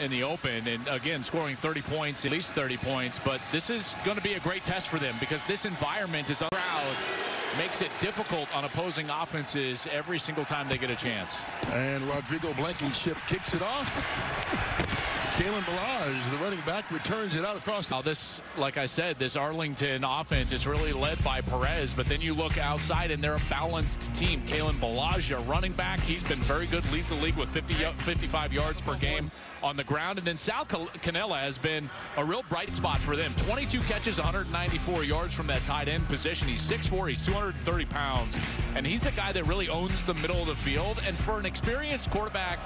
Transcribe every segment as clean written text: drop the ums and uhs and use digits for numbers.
in the open, and again scoring 30 points, at least 30 points. But this is going to be a great test for them because this environment is crowd makes it difficult on opposing offenses every single time they get a chance. And Rodrigo Blankenship kicks it off. Kalen Ballage, the running back, returns it out across the... Now this, like I said, this Arlington offense is really led by Perez, but then you look outside and they're a balanced team. Kalen Ballage, a running back, he's been very good, leads the league with 55 yards per game on the ground. And then Sal Cannella has been a real bright spot for them. 22 catches, 194 yards from that tight end position. He's 6'4", he's 230 pounds, and he's a guy that really owns the middle of the field. And for an experienced quarterback,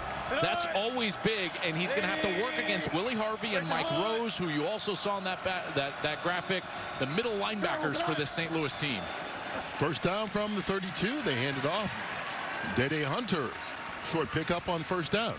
that's always big, and he's going to have to work against Willie Harvey and Mike Rose, who you also saw in that graphic, the middle linebackers for this St. Louis team. First down from the 32. They hand it off. Dede Hunter, short pickup on first down.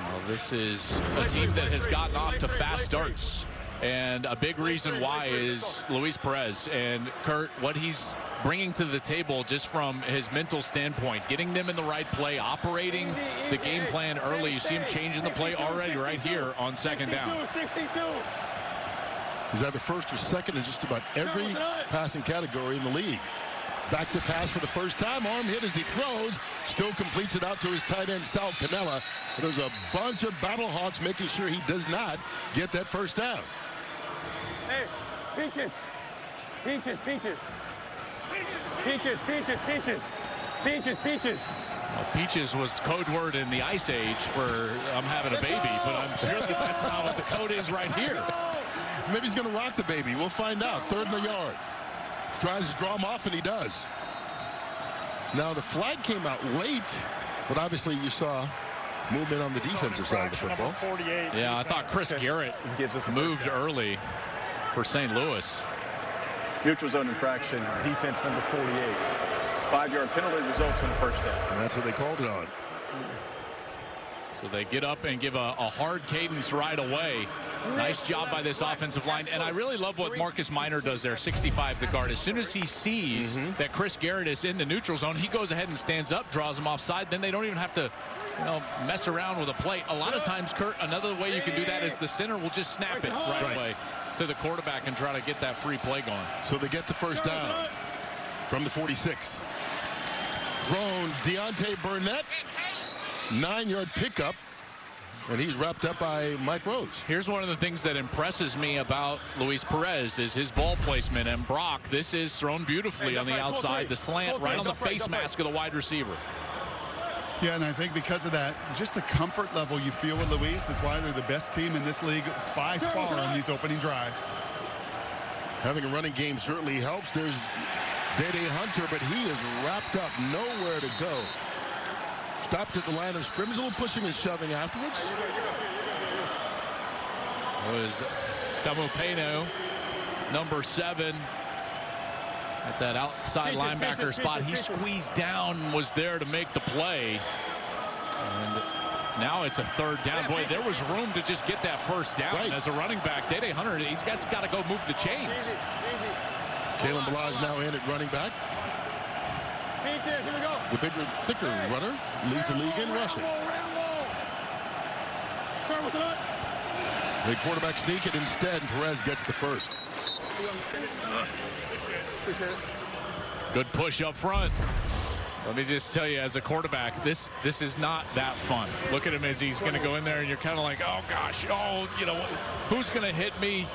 Well, this is a team that has gotten off to fast starts, and a big reason why is Luis Perez. And Kurt, what he's bringing to the table just from his mental standpoint, getting them in the right play, operating the game plan early. You see him changing the play already right here on second down. He's either first or second in just about every passing category in the league. Back to pass for the first time. Arm hit as he throws. Still completes it out to his tight end, Sal Cannella. There's a bunch of Battlehawks making sure he does not get that first down. Hey, peaches. Peaches, peaches. Peaches, peaches, peaches. Peaches, peaches. Well, peaches was code word in the Ice Age for I'm having a baby, but I'm sure that that's not what the code is right here. Maybe he's going to rock the baby. We'll find out. Third in the yard. Tries to draw him off, and he does. Now, the flag came out late, but obviously you saw movement on the defensive side of the football. Yeah, I thought Chris Garrett moved early for St. Louis. Neutral zone infraction, defense number 48. 5-yard penalty results in the first down. And that's what they called it on. So they get up and give a hard cadence right away. Nice job by this offensive line. And I really love what Marcus Minor does there, 65 the guard. As soon as he sees that Chris Garrett is in the neutral zone, he goes ahead and stands up, draws him offside. Then they don't even have to, mess around with a play. A lot of times, Kurt, another way you can do that is the center will just snap it right away to the quarterback and try to get that free play going. So they get the first down from the 46. Thrown Deontay Burnett. 9-yard pickup, and he's wrapped up by Mike Rose. Here's one of the things that impresses me about Luis Perez is his ball placement. And Brock, this is thrown beautifully on the outside, the slant right on the face mask of the wide receiver. Yeah, and I think because of that, just the comfort level you feel with Luis, it's why they're the best team in this league by far on these opening drives. Having a running game certainly helps. There's Dede Hunter, but he is wrapped up, nowhere to go. Stopped at the line of scrimmage, a little pushing and shoving afterwards. It was Tamu Peno, number 7, at that outside linebacker spot. He squeezed down, was there to make the play. And now it's a third down. Boy, there was room to just get that first down. As a running back, Dede Hunter, he's got to go move the chains. Kalen Ballage now in at running back. The bigger, thicker runner leads the league in rushing. The quarterback sneak it instead, and Perez gets the first. Good push up front. Let me just tell you, as a quarterback, this is not that fun. Look at him as he's going to go in there, and you're kind of like, oh, gosh, who's going to hit me?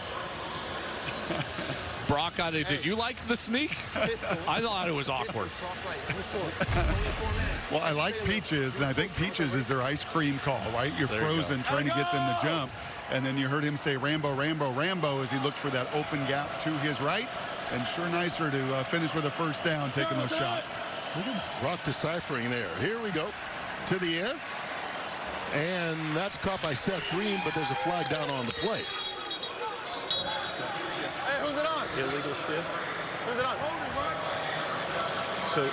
Brock, did you like the sneak? I thought it was awkward. Well, I like Peaches, and I think Peaches is their ice cream call, right? You're frozen trying to get them to jump, and then you heard him say Rambo, Rambo, Rambo as he looked for that open gap to his right, and sure nicer to finish with a first down taking those shots. Brock deciphering there. Here we go to the air, and that's caught by Seth Green, but there's a flag down on the play. Illegal shift. Who's it on? So,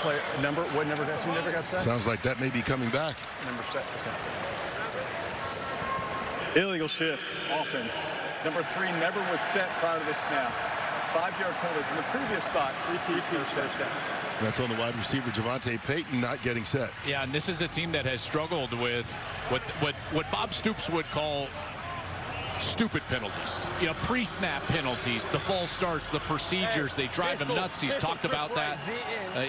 player number, who never got set? Sounds like that may be coming back. Number set. Okay. Illegal shift. Offense. Number 3 never was set prior to the snap. 5-yard penalty from the previous spot. Repeat first down. That's on the wide receiver, Javante Payton, not getting set. Yeah, and this is a team that has struggled with what Bob Stoops would call stupid penalties. You know, pre-snap penalties, the false starts, the procedures, they drive him nuts. He's talked about that,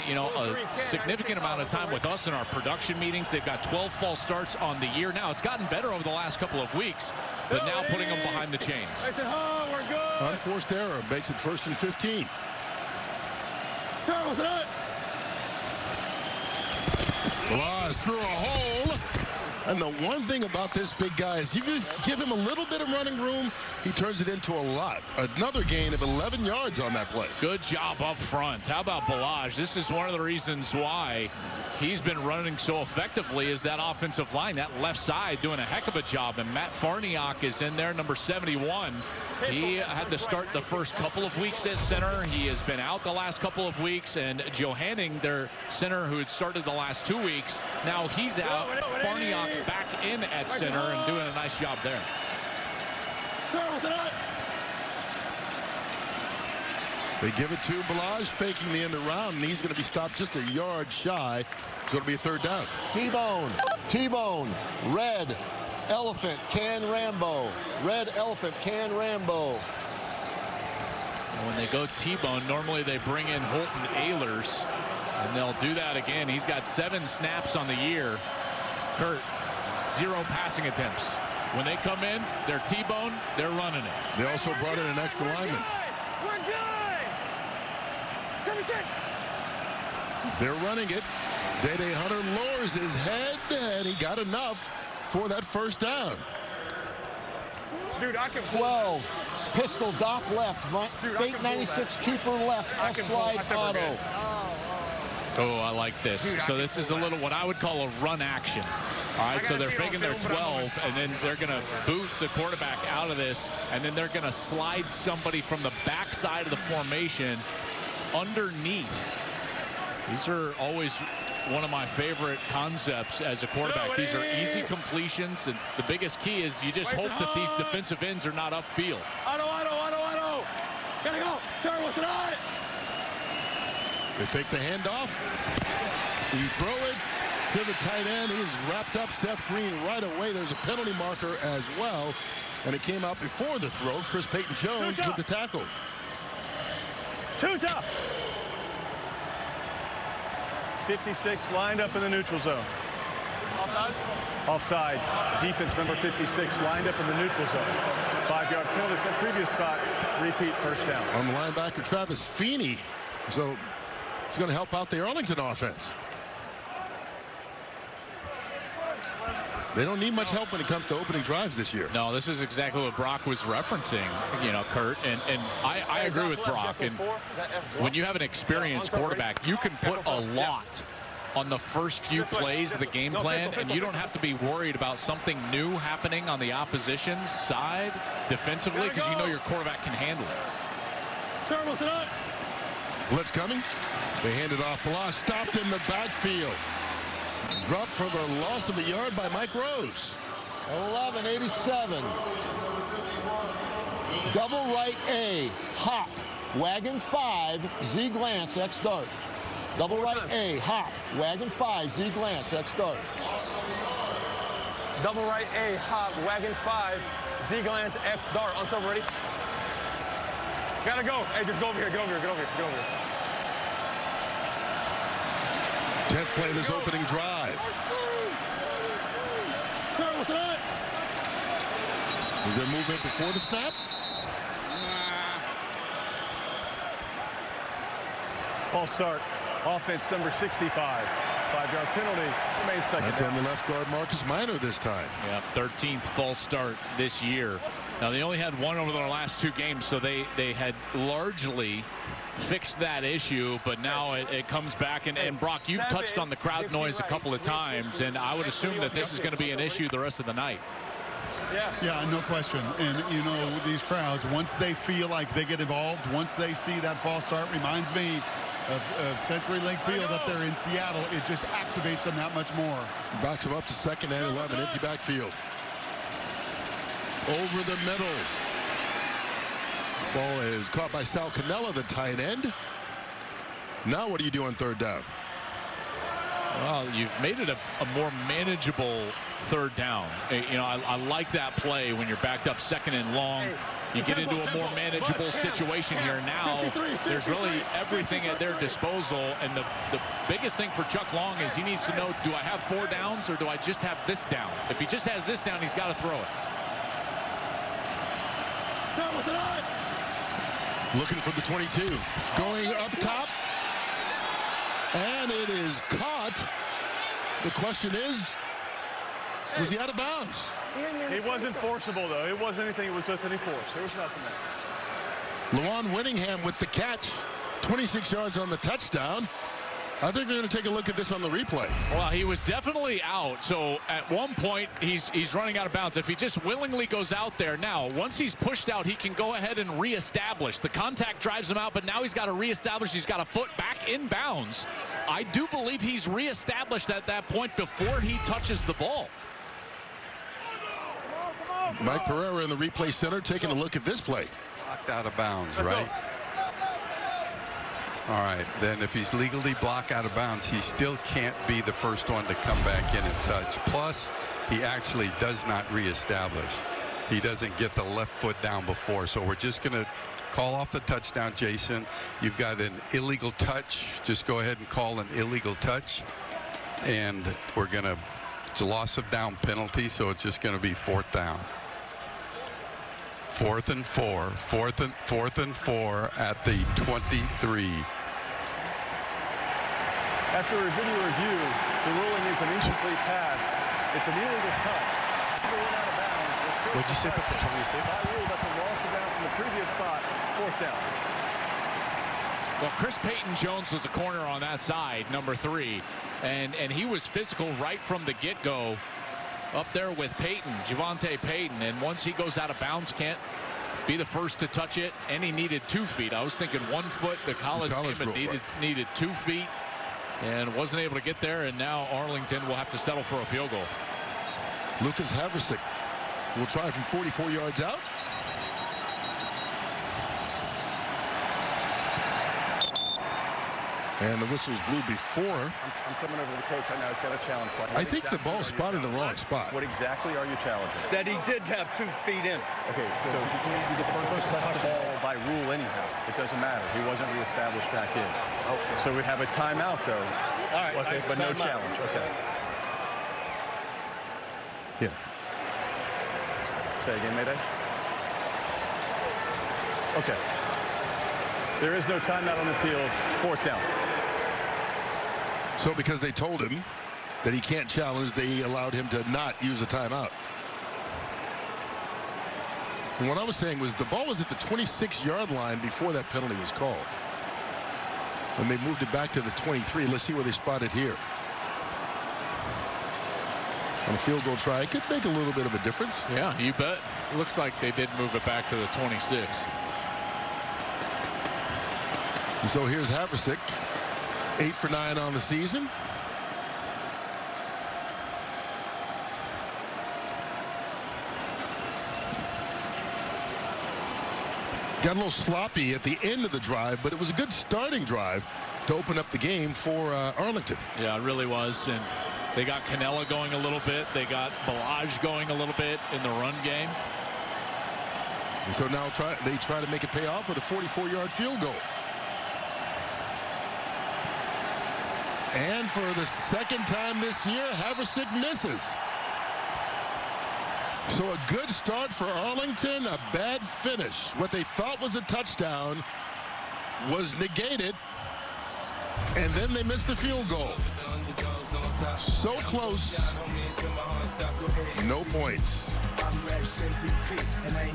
you know, a significant amount of time with us in our production meetings. They've got 12 false starts on the year. Now, it's gotten better over the last couple of weeks, but now putting them behind the chains. Unforced error makes it 1st and 15. Blas through a hole. And the one thing about this big guy is you give him a little bit of running room, he turns it into a lot. Another gain of 11 yards on that play. Good job up front. How about Ballage? This is one of the reasons why he's been running so effectively is that offensive line, that left side doing a heck of a job. And Matt Farniok is in there, number 71. He had to start the first couple of weeks at center. He has been out the last couple of weeks. And Joe Hanning, their center who had started the last 2 weeks, now he's out. Farniok back in at center and doing a nice job there. They give it to Ballage, faking the end around, and he's going to be stopped just a yard shy. So it'll be a 3rd down. T-Bone, red elephant, can Rambo. Red elephant, can Rambo. When they go T-Bone, normally they bring in Holton Ahlers, and they'll do that again. He's got 7 snaps on the year. Kurt, 0 passing attempts. When they come in, they're T-Bone, they're running it. They also brought in an extra lineman. We're good. They're running it. Day-Day Hunter lowers his head, and he got enough for that 1st down. Dude, I can 12. Pistol Doc left. Fake 96 keeper left. Off slide auto. Oh, I like this. So this is a little what I would call a run action. All right, so they're faking their 12, and then they're going to boot the quarterback out of this, and then they're going to slide somebody from the backside of the formation underneath. These are always one of my favorite concepts as a quarterback. These are easy completions, and the biggest key is you just hope that these defensive ends are not upfield. Auto. Gotta go. Turn, what's it on? They fake the handoff. You throw it to the tight end. He's wrapped up Seth Green right away. There's a penalty marker as well. And it came out before the throw. Chris Payton-Jones with the tackle. Tuta. 56 lined up in the neutral zone. Offside. Defense number 56 lined up in the neutral zone. 5-yard penalty from the previous spot. Repeat 1st down. On the linebacker, Travis Feeney. So it's going to help out the Arlington offense. They don't need much help when it comes to opening drives this year. No, this is exactly what Brock was referencing, you know, Kurt. And I agree with Brock. And when you have an experienced quarterback, you can put a lot on the first few plays of the game plan, and you don't have to be worried about something new happening on the opposition's side defensively because you know your quarterback can handle it. Blitz coming. They hand it off. Blas stopped in the backfield. Dropped for the loss of a yard by Mike Rose. 11:87. Double right A. Hop. Wagon 5. Z glance. X dart. Double right A. Hop. Wagon 5. Z glance. X dart. Double right A. Hop. Wagon 5. Z glance. X dart. On top, ready? Gotta go. Hey, just go over here. Get over here. 10th play of this opening drive. Was there movement before the snap? False start. Offense number 65. 5-yard penalty. Remains 2nd That's down. on the left guard, Marcus Minor this time. Yeah, 13th false start this year. Now, they only had one over their last 2 games, so they had largely fixed that issue, but now it comes back. And Brock, you've touched on the crowd noise a couple of times, and I would assume that this is going to be an issue the rest of the night. Yeah, no question. And, you know, these crowds, once they feel like they get involved, once they see that false start, reminds me of CenturyLink Field up there in Seattle. It just activates them that much more. Backs him up to 2nd and 11. Empty backfield. Over the middle. Ball is caught by Sal Cannella, the tight end. Now what do you do on third down? Well, you've made it a more manageable third down. You know, I like that play when you're backed up second and long. You get into a more manageable situation here. Now there's really everything at their disposal, and the biggest thing for Chuck Long is he needs to know, do I have 4 downs or do I just have this down? If he just has this down, he's got to throw it. Looking for the 22. Going up top. And it is caught. The question is, was he out of bounds? He wasn't forcible, though. It wasn't anything. It was just any force. There was nothing there. Lawan Winningham with the catch. 26 yards on the touchdown. I think they're going to take a look at this on the replay. Well, he was definitely out. So at one point, he's running out of bounds. If he just willingly goes out there now, once he's pushed out, he can go ahead and reestablish. The contact drives him out, but now he's got to reestablish. He's got a foot back in bounds. I do believe he's reestablished at that point before he touches the ball. Mike Pereira in the replay center taking a look at this play. Blocked out of bounds, right? All right, then if he's legally blocked out of bounds, he still can't be the first one to come back in and touch. Plus, he actually does not reestablish. He doesn't get the left foot down before. So we're just going to call off the touchdown, Jason. You've got an illegal touch. Just go ahead and call an illegal touch. And we're going to, it's a loss of down penalty, so it's just going to be 4th down. 4th and 4. 4th and 4 at the 23. After a video review, the ruling is an incomplete pass. It's an illegal touch. What'd you say about the 26? By rule, that's a loss of down from the previous spot. 4th down. Well, Chris Payton-Jones was a corner on that side, number 3. And he was physical right from the get-go. Up there with Payton, Javonte Payton, and once he goes out of bounds, can't be the first to touch it, and he needed 2 feet. I was thinking 1 foot. The college game needed 2 feet, and wasn't able to get there, and now Arlington will have to settle for a field goal. Lucas Haversick will try from 44 yards out. And the whistles blew before. I'm coming over to the coach right now. He's got a challenge. I think the ball spotted the wrong spot. What exactly are you challenging? That he did have 2 feet in. Okay, so he can't be the first to touch the ball by rule anyhow. It doesn't matter. He wasn't reestablished back in. Okay. So we have a timeout, though. All right. Okay, but no challenge. Okay. Yeah. Say again, Mayday. Okay. There is no timeout on the field. 4th down. So because they told him that he can't challenge, they allowed him to not use a timeout. And what I was saying was the ball was at the 26-yard line before that penalty was called. And they moved it back to the 23. Let's see where they spot it here. On a field goal try, it could make a little bit of a difference. Yeah, you bet. It looks like they did move it back to the 26. And so here's Haversick, 8 for 9 on the season. Got a little sloppy at the end of the drive, but it was a good starting drive to open up the game for Arlington. Yeah, it really was. And they got Cannella going a little bit. They got Ballage going a little bit in the run game. And so now they try to make it pay off with a 44-yard field goal. And for the 2nd time this year, Haversick misses. So a good start for Arlington, a bad finish. What they thought was a touchdown was negated, and then they missed the field goal. So close, no points.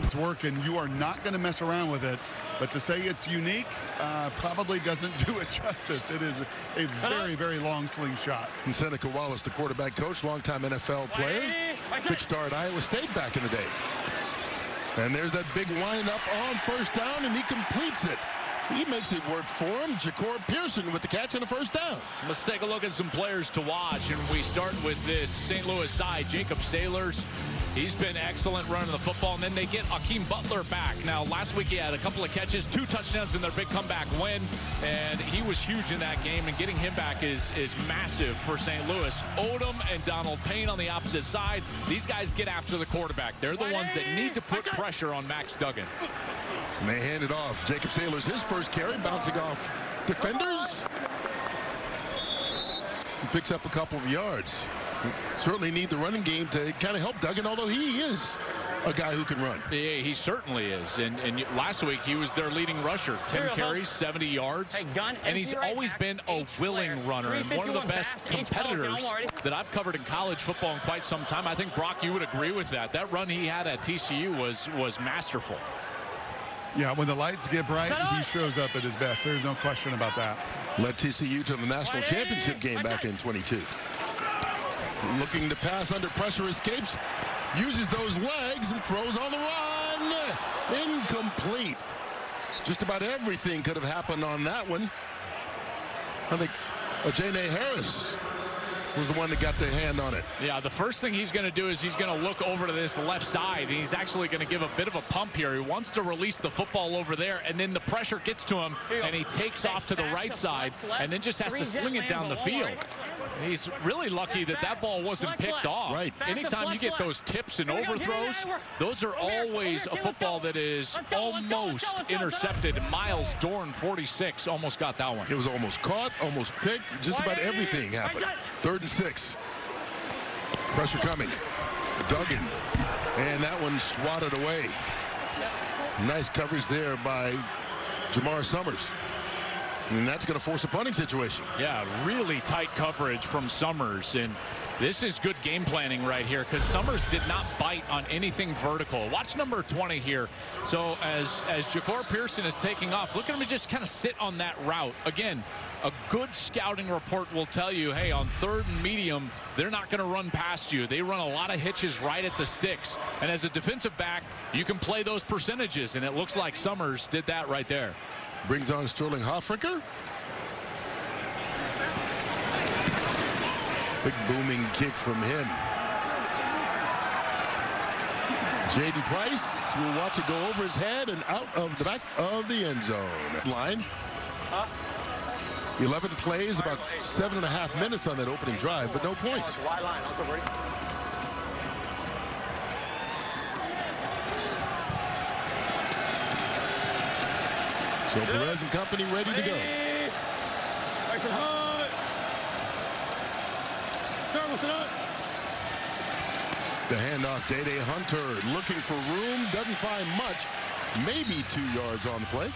It's working. You are not going to mess around with it. But to say it's unique probably doesn't do it justice. It is a very, very long slingshot. And Seneca Wallace, the quarterback coach, longtime NFL player, big star at Iowa State back in the day. And there's that big windup on 1st down, and he completes it. He makes it work for him. Ja'Cour Pearson with the catch and a 1st down. Let's take a look at some players to watch, and we start with this St. Louis side. Jacob Sailors He's been excellent running the football, and then they get Akeem Butler back. Now, last week he had a couple of catches, 2 touchdowns in their big comeback win, and he was huge in that game, and getting him back is massive for St. Louis. Odom and Donald Payne on the opposite side. These guys get after the quarterback. They're the ones that need to put pressure on Max Duggan. And they hand it off. Jacob Saylor's his first carry, bouncing off defenders. He picks up a couple of yards. Certainly need the running game to kind of help Duggan, although he is a guy who can run. Yeah, he certainly is. And last week he was their leading rusher. 10 carries, 70 yards. And he's always been a willing runner and one of the best competitors that I've covered in college football in quite some time. I think, Brock, you would agree with that. That run he had at TCU was masterful. Yeah, when the lights get bright, he shows up at his best. There's no question about that. Led TCU to the national championship game back in 22. Looking to pass under pressure, escapes, uses those legs and throws on the run. Incomplete. Just about everything could have happened on that one. I think Ajene Harris was the one that got the hand on it. Yeah, the first thing he's going to do is he's going to look over to this left side, and he's actually going to give a bit of a pump here. He wants to release the football over there, and then the pressure gets to him, and he takes off to the right side, and then just has to sling it down the field. He's really lucky that that ball wasn't picked off. Right. Anytime you get those tips and overthrows, those are always a football that is almost intercepted. Miles Dorn, 46, almost got that one. It was almost caught, almost picked. Just about everything happened. 3rd and 6. Pressure coming. Duggan. And that one swatted away. Nice coverage there by Jamar Summers. And that's going to force a punting situation. Yeah, really tight coverage from Summers. And this is good game planning right here, because Summers did not bite on anything vertical. Watch number 20 here. So as Jahcour Pearson is taking off, look at him just kind of sit on that route. Again, a good scouting report will tell you, hey, on 3rd and medium, they're not going to run past you. They run a lot of hitches right at the sticks. And as a defensive back, you can play those percentages. And it looks like Summers did that right there. Brings on Sterling Hofricker. Big booming kick from him. Jaden Price will watch it go over his head and out of the back of the end zone. Line. 11 plays, about 7.5 minutes on that opening drive, but no points. So Perez and company ready to go. The handoff, Day-Day Hunter looking for room, doesn't find much, maybe 2 yards on the play.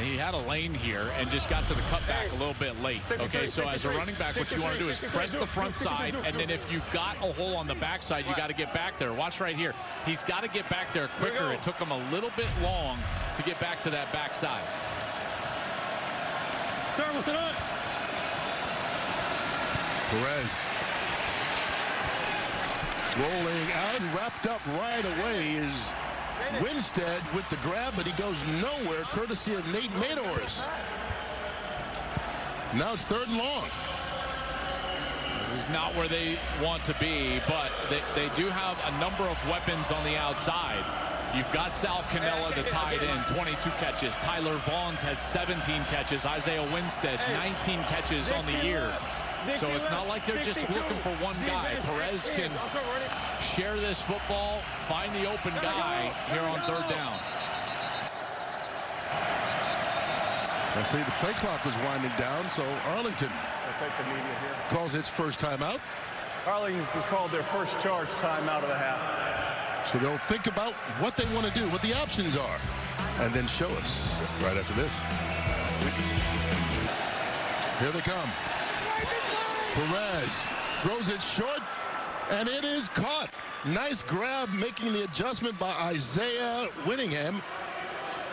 He had a lane here and just got to the cutback a little bit late. Okay, so as a running back, what you want to do is press the front side, and then if you've got a hole on the backside, you got to get back there. Watch right here. He's got to get back there quicker. It took him a little bit long to get back to that backside. Perez rolling out and wrapped up right away is Winstead with the grab, but he goes nowhere, courtesy of Nate Madors. Now it's 3rd and long. This is not where they want to be, but they do have a number of weapons on the outside. You've got Sal Cannella, the tight end, 22 catches. Tyler Vaughns has 17 catches. Isaiah Winstead, 19 catches on the year. So it's not like they're just looking for one guy. Perez can share this football, find the open guy here on 3rd down. I see the play clock was winding down, so Arlington calls its first timeout. Arlington has called their first charge timeout of the half. So they'll think about what they want to do, what the options are, and then show us right after this. Here they come. Perez throws it short, and it is caught. Nice grab, making the adjustment by Isaiah Winningham.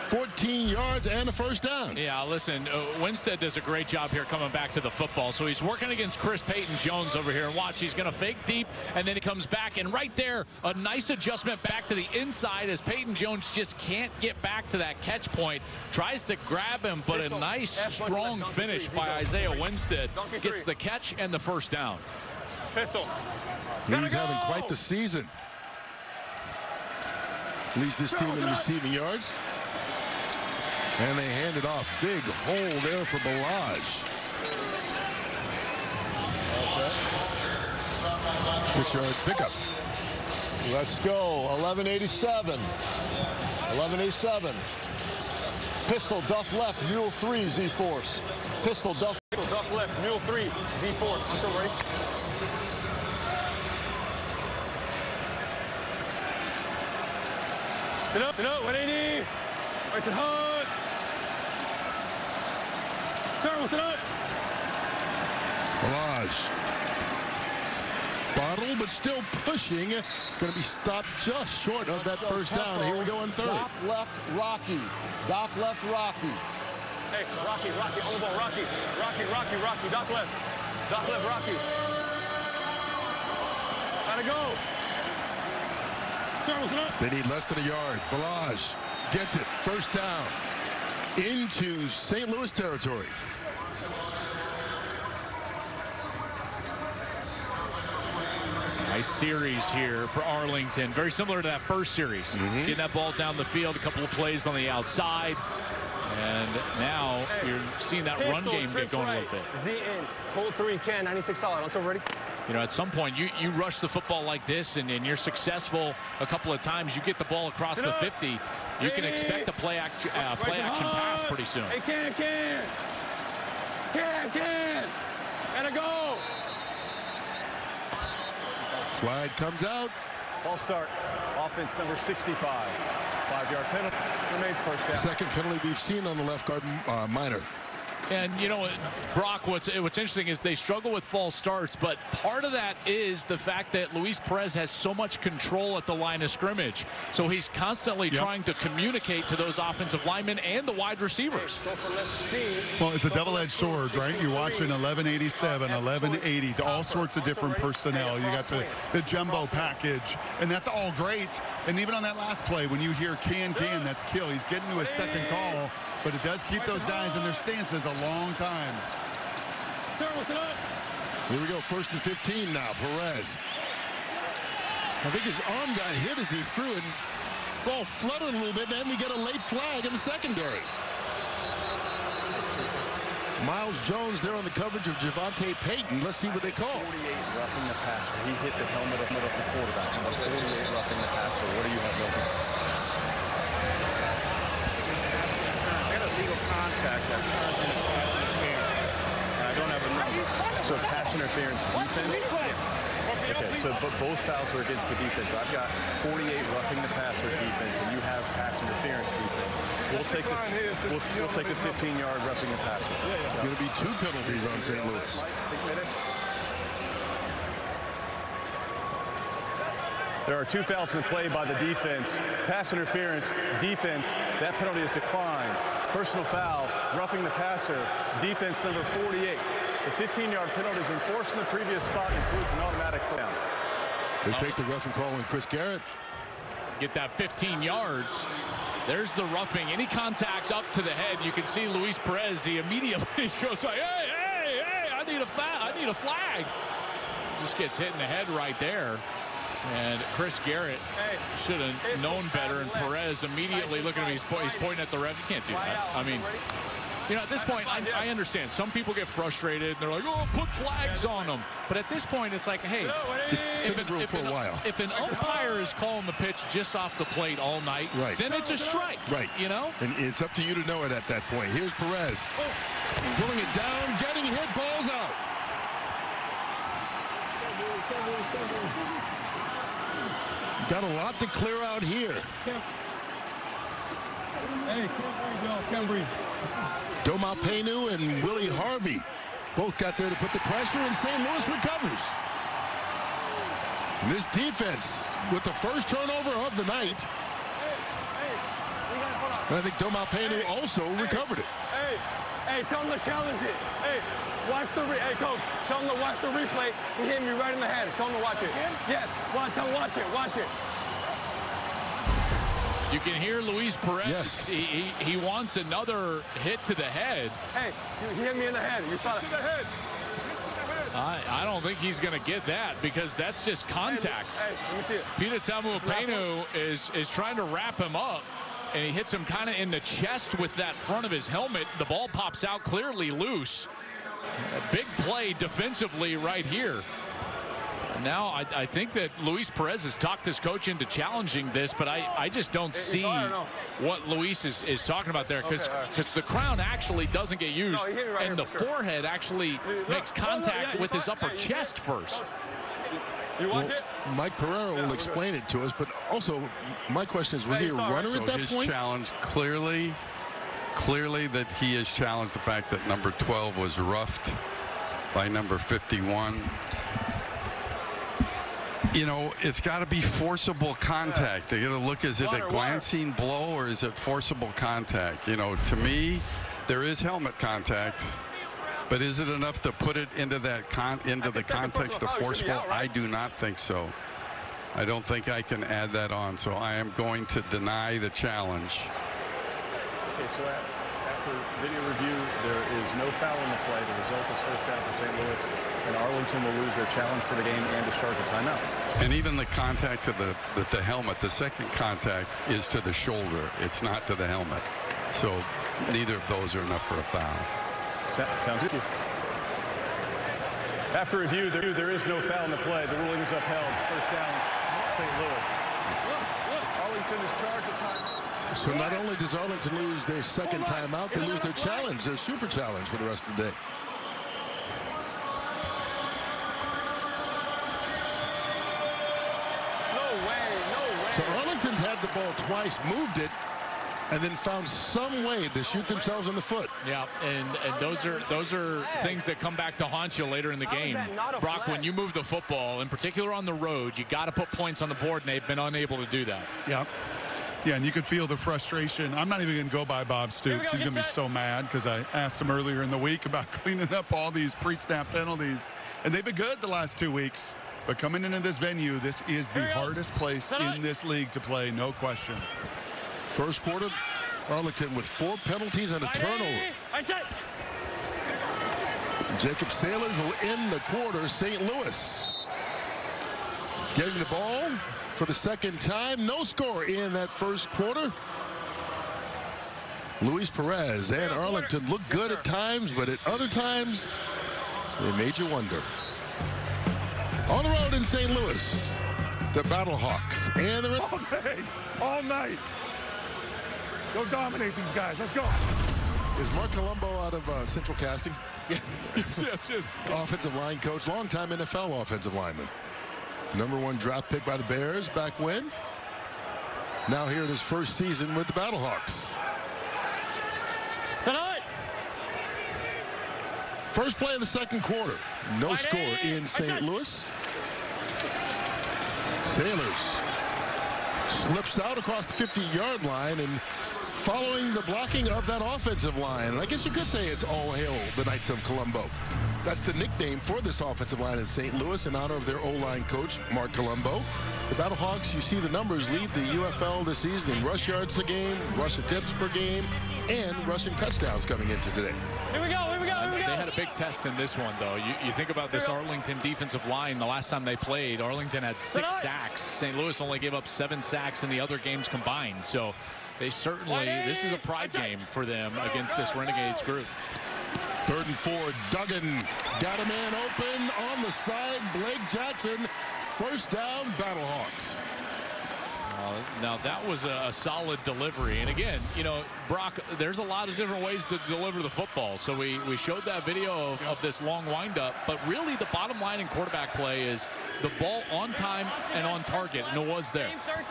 14 yards and a first down. Yeah, listen, Winstead does a great job here coming back to the football. So he's working against Chris Payton-Jones over here. And watch, he's going to fake deep, and then he comes back. And right there, a nice adjustment back to the inside as Payton-Jones just can't get back to that catch point. Tries to grab him, but a nice, strong finish by Isaiah Winstead. Gets the catch and the first down. Pistol. He's having quite the season. Leads this team in receiving yards. And they hand it off. Big hole there for Balaj. Okay. 6-yard pickup. Let's go. 1187. 1187. Pistol, Duff left, Mule 3, Z-Force. Pistol, Duff. Duff left, Mule 3, Z-Force. Until ready. Sit up, 180. Right to Hunt. Turn, sit up. Balaj. Bottle, but still pushing. Going to be stopped just short of that first down. Here we go on third. Doc left, Rocky. Doc left, Rocky. Hey, Rocky, on the ball, Rocky. Rocky. Doc left, Rocky. Gotta go. They need less than a yard. Balaj gets it. First down. Into St. Louis territory. Nice series here for Arlington. Very similar to that first series. Getting that ball down the field, a couple of plays on the outside. And now you're seeing that run game get going a little bit. Z in, hold 3, can, 96 solid. Until ready. You know, at some point, you rush the football like this, and you're successful a couple of times. You get the ball across the 50. You can expect a play action pass pretty soon. Hey, can. Gotta go. Flag comes out. Ball start. Offense number 65. 5-yard penalty. Remains first down. Second penalty we've seen on the left guard, Minor. And, you know, Brock, what's interesting is they struggle with false starts, but part of that is the fact that Luis Perez has so much control at the line of scrimmage. So he's constantly trying to communicate to those offensive linemen and the wide receivers. Well, it's a double-edged sword, right? You're watching 1187, 1180, all sorts of different personnel. You got the jumbo package, and that's all great. And even on that last play, when you hear can, that's kill. He's getting to his second call, but it does keep those guys in their stances a long time. Here we go, 1st and 15 now. Perez. I think his arm got hit as he threw it. Ball fluttered a little bit, then we get a late flag in the secondary. Miles Jones there on the coverage of Javonte Payton. Let's see what they call. 48 roughing the passer. He hit the helmet of the quarterback. 48 roughing the passer. What do you have looking? Legal contact that turns into pass interference. I don't have a number. So pass interference defense? Okay, so but both fouls are against the defense. I've got 48 roughing the passer defense, and you have pass interference defense. We'll take the 15-yard roughing the passer. It's going to be 2 penalties on St. Louis. There are 2 fouls in play by the defense. Pass interference, defense, that penalty is declined. Personal foul, roughing the passer, defense number 48. The 15-yard penalty is enforced in the previous spot and includes an automatic down. They take the roughing call on Chris Garrett. Get that 15 yards. There's the roughing. Any contact up to the head, you can see Luis Perez. He immediately goes like, hey, I need a flag. Just gets hit in the head right there. And Chris Garrett should have known better, and Perez immediately looking at me, he's pointing at the ref. You can't do that. I mean, you know, at this point, I understand. Some people get frustrated. And they're like, oh, put flags on them. But at this point, it's like, hey, if an umpire is calling the pitch just off the plate all night, then it's a strike. Right. You know? And it's up to you to know it at that point. Here's Perez. Pulling it down, getting hit, balls out. Got a lot to clear out here. Hey, can't breathe. Domapenu and Willie Harvey both got there to put the pressure, and St. Louis recovers. And this defense with the first turnover of the night. And I think Domapenu also recovered it. Hey, tell him to challenge it. Hey, watch the coach, tell him to watch the replay. He hit me right in the head. Tell him to watch it. Yes, tell him watch it. You can hear Luis Perez. Yes. He wants another hit to the head. Hey, he hit me in the head. You saw it. I don't think he's going to get that because that's just contact. Hey, let me see it. Peter Tamuapenu is trying to wrap him up, and he hits him kind of in the chest with that front of his helmet. The ball pops out clearly loose. A big play defensively right here. Now I think that Luis Perez has talked his coach into challenging this, but I just don't see what Luis is talking about there because the crown actually doesn't get used, and the forehead actually makes contact with his upper chest first. You watch it? Mike Pereira will explain it to us, but also my question is, was he a runner at that his point? Challenge clearly that he has challenged the fact that number 12 was roughed by number 51. You know, it's got to be forcible contact. They got to look, is it a glancing blow or is it forcible contact? You know, to me, there is helmet contact, but is it enough to put it into that the context of forcible? I do not think so. I don't think I can add that on, so I am going to deny the challenge. Okay, so after video review, there is no foul in the play. The result is first down for St. Louis, and Arlington will lose their challenge for the game and discharge a timeout. And even the contact to the helmet, the second contact is to the shoulder. It's not to the helmet. So neither of those are enough for a foul. Sounds good. After review, there is no foul in the play. The ruling is upheld. First down, St. Louis. Arlington is charged a timeout. So not only does Arlington lose their second timeout, they lose their challenge, their super challenge for the rest of the day. So Arlington's had the ball twice, moved it, and then found some way to shoot themselves in the foot. Yeah, and those are things that come back to haunt you later in the game. Brock, when you move the football, in particular on the road, you got to put points on the board, and they've been unable to do that. Yeah. Yeah, and you could feel the frustration. I'm not even going to go by Bob Stoops. He's going to be so mad because I asked him earlier in the week about cleaning up all these pre-snap penalties, and they've been good the last 2 weeks. But coming into this venue, this is the hardest place in this league to play, no question. First quarter, Arlington with 4 penalties and a turnover. Jacob Sailors will end the quarter. St. Louis getting the ball for the second time. No score in that first quarter. Luis Perez and Arlington look good at times, but at other times, they made you wonder. On the road in St. Louis, the Battlehawks and the All night. Go dominate these guys. Let's go. Is Mark Colombo out of Central Casting? yes. Offensive line coach, longtime NFL offensive lineman. #1 draft pick by the Bears back when. Now here in his first season with the Battlehawks. Tonight. First play of the second quarter. No score in St. Louis. Sailors slips out across the 50-yard line and following the blocking of that offensive line. And I guess you could say it's all hail the Knights of Colombo. That's the nickname for this offensive line in St. Louis in honor of their O-line coach, Mark Colombo. The Battlehawks, you see the numbers, lead the UFL this season in rush yards a game, rush attempts per game, and rushing touchdowns coming into today. Here we go. They had a big test in this one, though. You think about this Arlington defensive line. The last time they played, Arlington had 6 sacks. St. Louis only gave up 7 sacks in the other games combined. So they certainly, this is a pride game for them against this Renegades group. 3rd and 4, Duggan got a man open on the side. Blake Jackson, first down, Battlehawks. Now that was a solid delivery, and again, you know, Brock, there's a lot of different ways to deliver the football. So we showed that video of this long windup, but really the bottom line in quarterback play is the ball on time and on target, and it was there. Yeah,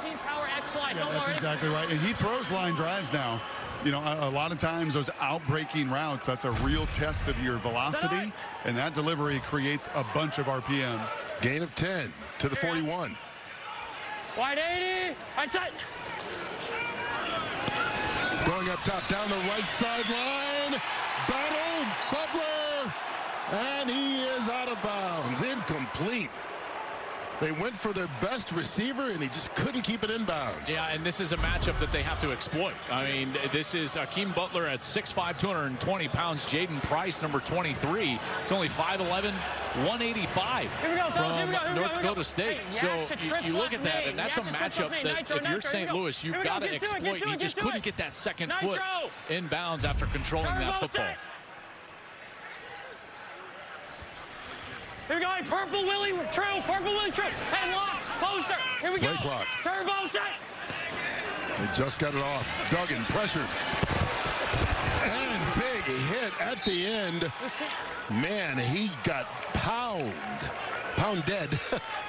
that's exactly right, and he throws line drives now. You know, a lot of times those out-breaking routes, that's a real test of your velocity, and that delivery creates a bunch of RPMs. Gain of 10 to the 41. Wide 80. Outside. Going up top down the right sideline. Battle Butler. And he is out of bounds. Incomplete. They went for their best receiver, and he just couldn't keep it in bounds. Yeah, and this is a matchup that they have to exploit. I mean, this is Akeem Butler at 6'5", 220 pounds. Jaden Price, number 23. It's only 5'11", 185 from North Dakota State. So you look at that, and that's a matchup that if you're St. Louis, you've got to exploit. He just couldn't get that second foot in bounds after controlling that football. Here we go, purple Willie, true, purple Willie, true. Head lock, poster, here we go. Play clock. Turbo set. They just got it off. Duggan pressured. And big hit at the end. Man, he got pounded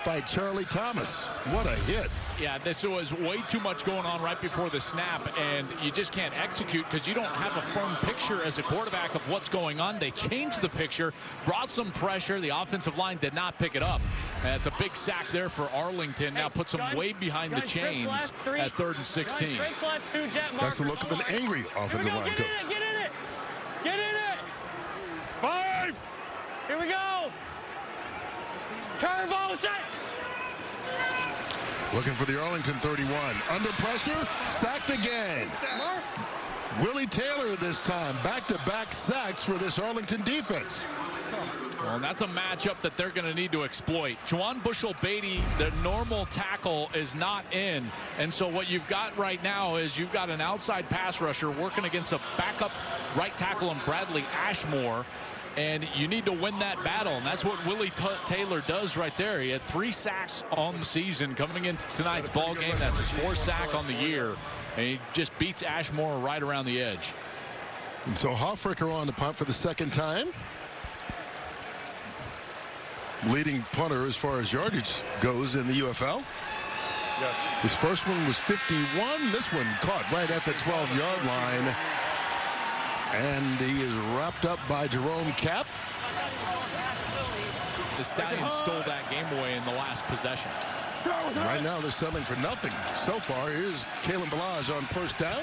by Charlie Thomas. What a hit. Yeah, this was way too much going on right before the snap, and you just can't execute because you don't have a firm picture as a quarterback of what's going on. They changed the picture, brought some pressure. The offensive line did not pick it up. And it's a big sack there for Arlington. Now puts them way behind the chains at 3rd and 16. That's the look of an angry offensive line coach. Get in it. Get in it. 5. Here we go. Turbo set. Looking for the Arlington 31. Under pressure, sacked again. Willie Taylor this time. Back-to-back sacks for this Arlington defense. Well, that's a matchup that they're going to need to exploit. Juwan Bushell-Beatty, the normal tackle, is not in. And so what you've got right now is you've got an outside pass rusher working against a backup right tackle in Bradley Ashmore. And you need to win that battle, and that's what Willie Taylor does right there. He had 3 sacks on the season coming into tonight's ball game. That's his 4th sack on the year, and he just beats Ashmore right around the edge. And so Hofricker on the punt for the 2nd time. Leading punter as far as yardage goes in the UFL. Yes. His first one was 51. This one caught right at the 12-yard line. And he is wrapped up by Jerome Kapp. The Stallions stole that game away in the last possession. Right now they're settling for nothing. So far, here's Kalen Ballage on 1st down.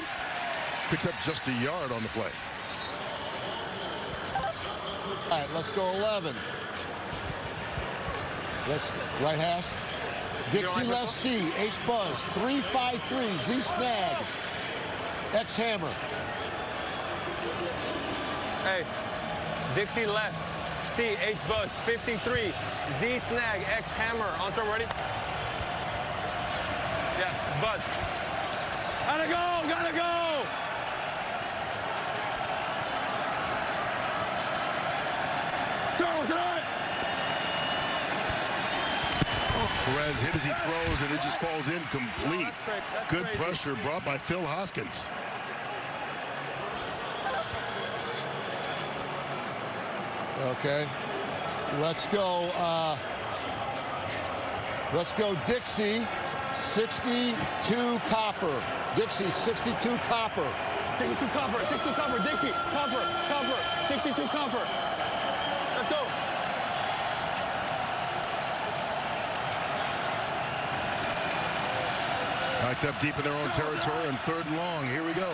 Picks up just a yard on the play. All right, let's go 11. Right hash. Dixie left C, H Buzz, 3-5-3, Z Snag, X Hammer. Hey, Dixie left, C, H Buzz, 53, Z Snag, X Hammer. On throw, ready? Yeah, Buzz. Gotta go, gotta go! Throw it! Perez hit as he throws, and it just falls incomplete. Good pressure brought by Phil Hoskins. Okay, let's go Dixie, 62 Copper. Dixie, 62 Copper. 62 cover, 62 cover, Dixie, cover, 62 cover. Let's go. Backed up deep in their own territory on 3rd and long. Here we go.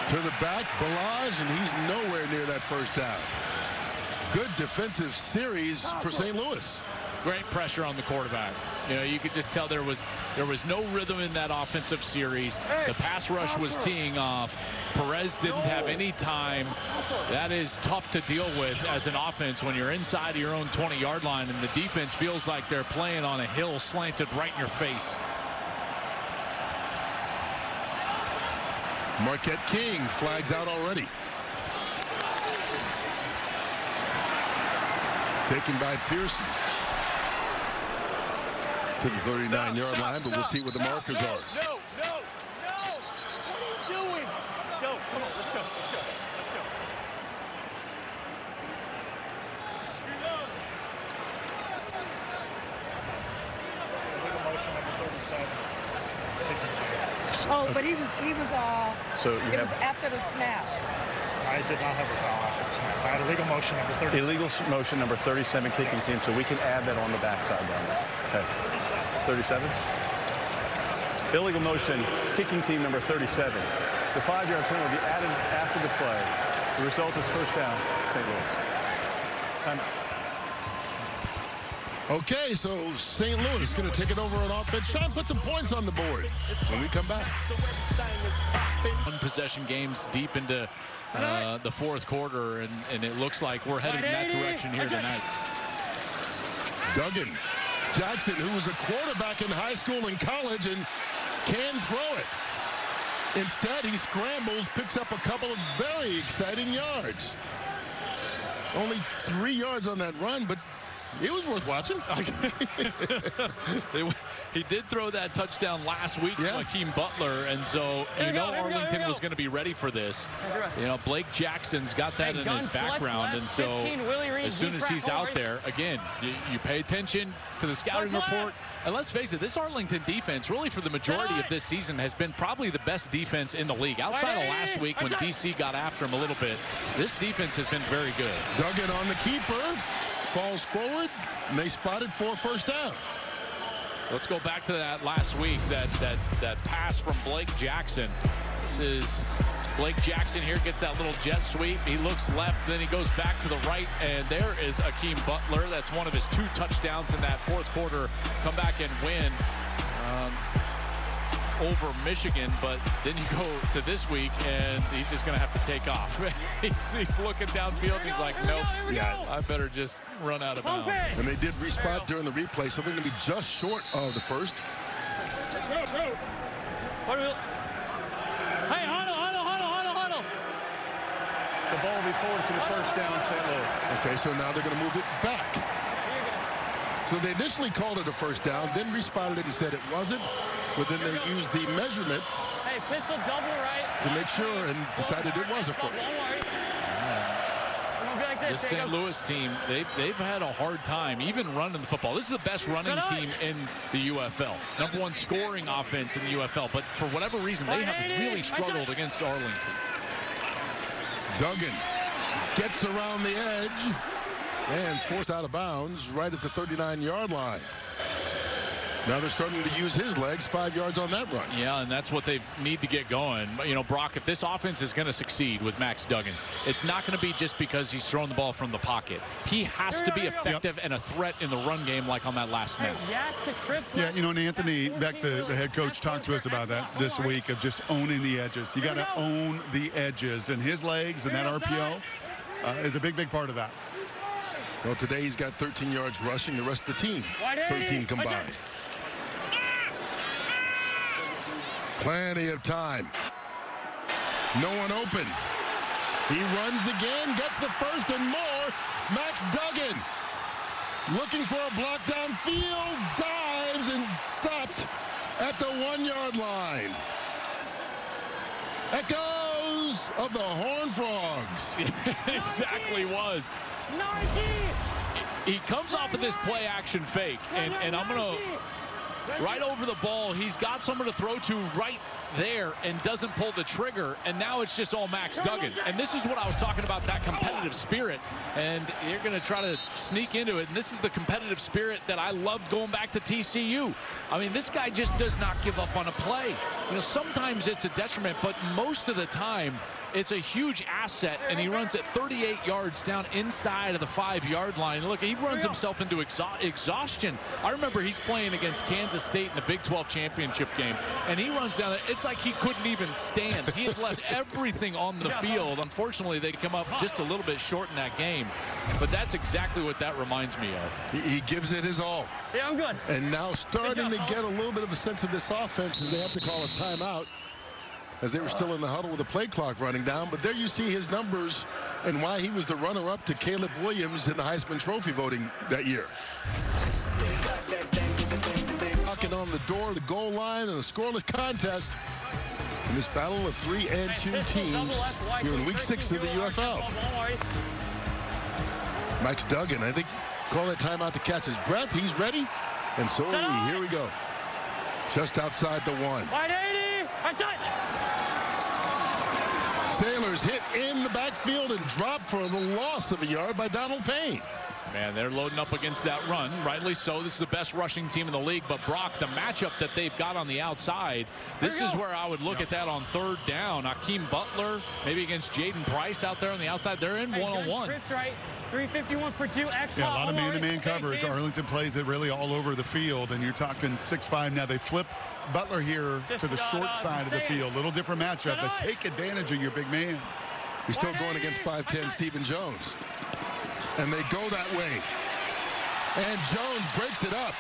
To the back, Ballage, and he's nowhere near that 1st down. Good defensive series for St. Louis. Great pressure on the quarterback. You know, you could just tell there was no rhythm in that offensive series. The pass rush was teeing off. Perez didn't have any time. That is tough to deal with as an offense when you're inside of your own 20-yard line and the defense feels like they're playing on a hill slanted right in your face. Marquette King flags out already. Taken by Pearson. To the 39-yard line, but we'll see what the markers are. No. What are you doing? Go, come on, let's go. Oh, but he was So you it was after the snap. I did not have a foul after the snap. I had illegal motion number 37. Illegal motion number 37 kicking team, so we can add that on the backside down there. Okay. 37. Illegal motion kicking team number 37. The 5-yard penalty will be added after the play. The result is 1st down, St. Louis. Timeout. Okay, so St. Louis going to take it over on offense. Try and put some points on the board when we come back. One possession games deep into the fourth quarter, and it looks like we're headed in that direction here tonight. Duggan. Jackson, who was a quarterback in high school and college and can throw it. Instead, he scrambles, picks up a couple of very exciting yards. Only 3 yards on that run, but it was worth watching. He did throw that touchdown last week to Hakeem Butler, and so you know Arlington was going to be ready for this. You know, Blake Jackson's got that in his background, and so as soon as he's out there, again, you pay attention to the scouting report. And let's face it, this Arlington defense, really for the majority of this season, has been probably the best defense in the league. Outside of last week when DC got after him a little bit, this defense has been very good. Duggan on the keeper, falls forward, and they spotted for first down. Let's go back to that last week, that pass from Blake Jackson. This is Blake Jackson here, gets that little jet sweep. He looks left, then he goes back to the right, and there is Hakeem Butler. That's one of his 2 touchdowns in that fourth quarter. Come back and win over Michigan, but then you go to this week, and he's just going to have to take off. he's looking downfield, and he's like, nope, I better just run out of bounds. And they did respot during the replay, so they're going to be just short of the first. Hey, huddle. The ball will be forward to the first down, St. Louis. Okay, so now they're going to move it back. So they initially called it a first down, then respotted it and said it wasn't, but then they used the measurement to make sure and decided it was a first. This St. Louis team, they've had a hard time even running the football. This is the best running team in the UFL. #1 scoring offense in the UFL, but for whatever reason, they have really struggled against Arlington. Duggan gets around the edge and forced out of bounds right at the 39-yard line. Now they're starting to use his legs, 5 yards on that run. Yeah, and that's what they need to get going. You know, Brock, if this offense is going to succeed with Max Duggan, it's not going to be just because he's throwing the ball from the pocket. He has to be effective and a threat in the run game like on that last snap. Yeah, you know, and Anthony, Beck, the head coach, talked to us about that this week of just owning the edges. You got to own the edges, and his legs and that RPO is a big part of that. Well, today he's got 13 yards rushing. The rest of the team, 13 combined. Plenty of time. No one open. He runs again, gets the first and more. Max Duggan looking for a block downfield, dives and stopped at the 1-yard line. Echoes of the Horned Frogs. Exactly was. He comes off of this play action fake, and I'm going to right over the ball. He's got someone to throw to right there and doesn't pull the trigger, and now it's just all Max Duggan. And this is what I was talking about, that competitive spirit, and you're going to try to sneak into it, and this is the competitive spirit that I loved going back to TCU. I mean, this guy just does not give up on a play. You know, sometimes it's a detriment, but most of the time it's a huge asset, and he runs at 38 yards down inside of the 5-yard line. Look, he runs himself into exhaustion. I remember he's playing against Kansas State in the Big 12 championship game, and he runs down. It's like he couldn't even stand. He had left everything on the field. Unfortunately, they come up just a little bit short in that game, but that's exactly what that reminds me of. He gives it his all. Yeah, I'm good. And now starting to get a little bit of a sense of this offense as they have to call a timeout, as they were still in the huddle with the play clock running down. But there you see his numbers and why he was the runner-up to Caleb Williams in the Heisman Trophy voting that year. Knocking on the door, the goal line, and a scoreless contest in this battle of 3 and 2 teams here in Week 6 of the UFL. Max Duggan, I think, calling a timeout to catch his breath. He's ready, and so are we. Here we go. Just outside the 1. Sailors hit in the backfield and dropped for the loss of a yard by Donald Payne. Man, they're loading up against that run. Rightly so. This is the best rushing team in the league. But Brock, the matchup that they've got on the outside, this is where I would look at that on third down. Hakeem Butler, maybe against Jaden Price out there on the outside. They're in one-on-one. Right. 351 for 2. Yeah, a lot of man-to-man coverage. Arlington plays it really all over the field, and you're talking 6'5". Now they flip Butler here to the short side of the field. Little different matchup, but take advantage of your big man. He's still going against 5'10" Stephen Jones. And they go that way. And Jones breaks it up.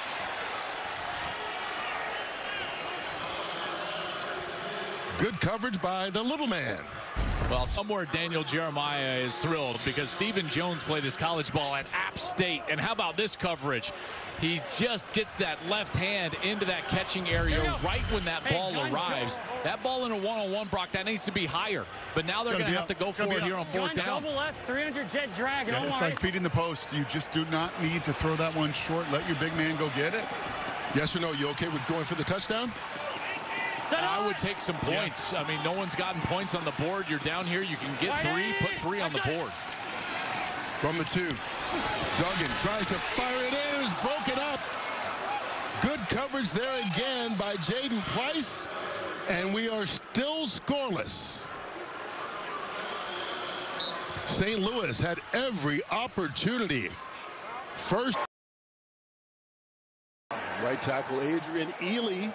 Good coverage by the little man. Well, somewhere Daniel Jeremiah is thrilled because Stephen Jones played his college ball at App State. And how about this coverage? He just gets that left hand into that catching area right when that ball arrives. That ball in a one-on-one, Brock, that needs to be higher. But now they're going to have to go for it here on fourth down. Double left, 300 jet drag. Yeah, it's like feeding the post. You just do not need to throw that one short. Let your big man go get it. Yes or no? You okay with going for the touchdown? I would take some points. I mean, no one's gotten points on the board. You're down here. You can get 3, put 3 on the board. From the 2. Duggan tries to fire it in. It's broken up. Good coverage there again by Jaden Price. And we are still scoreless. St. Louis had every opportunity. First. Right tackle Adrian Ely.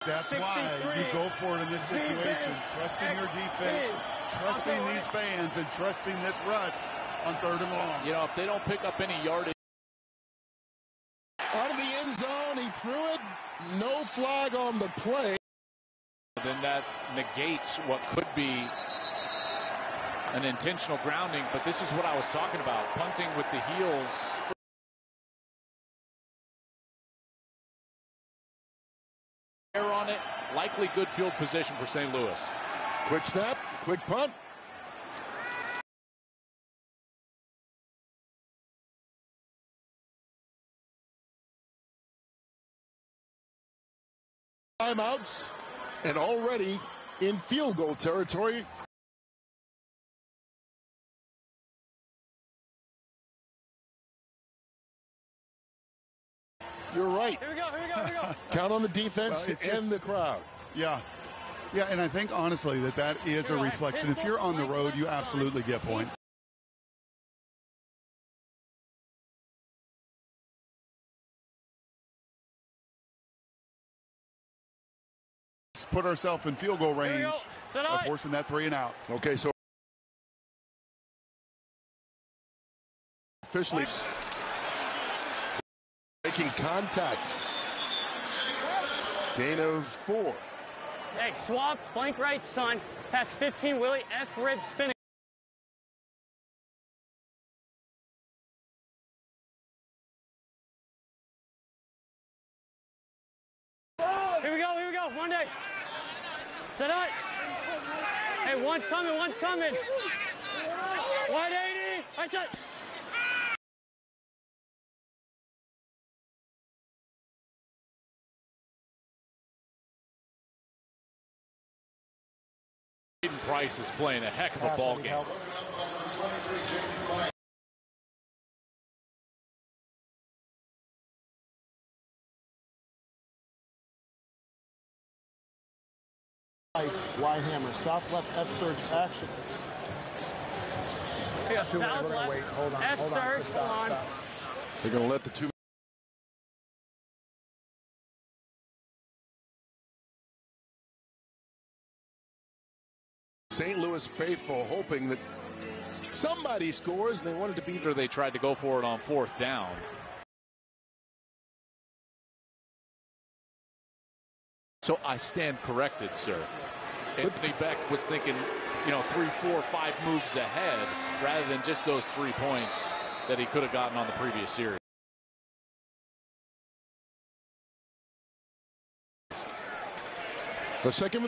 That's why you go for it in this situation. Trusting your defense, trusting these fans, and trusting this rush on 3rd and long. You know, if they don't pick up any yardage. Out of the end zone, he threw it. No flag on the play. Then that negates what could be an intentional grounding. But this is what I was talking about. Punting with the heels. On it, likely good field position for St. Louis. Quick snap, quick punt. Timeouts, and already in field goal territory. You're right. Here we go, here we go, here we go. Count on the defense and the crowd. Yeah. Yeah, and I think, honestly, that is a reflection. If you're on the road, you absolutely get points. Let's put ourselves in field goal range of forcing that 3 and out. Okay, so officially making contact. Gain of 4. Hey, swap, flank right, son. Pass 15, Willie. F rib spinning. Here we go, here we go. Monday. Set up. Hey, one's coming, one's coming. 180. That's it. Jaden Price is playing a heck of a ball game. Y hammer, south left F surge action. South left. Wait, hold on, F hold on. surge, Stop, hold on. stop. They're going to let the 2. St. Louis faithful hoping that somebody scores, and they wanted to beat. They tried to go for it on 4th down. So I stand corrected, sir. Anthony Beck was thinking, 3, 4, 5 moves ahead rather than just those 3 points that he could have gotten on the previous series. The second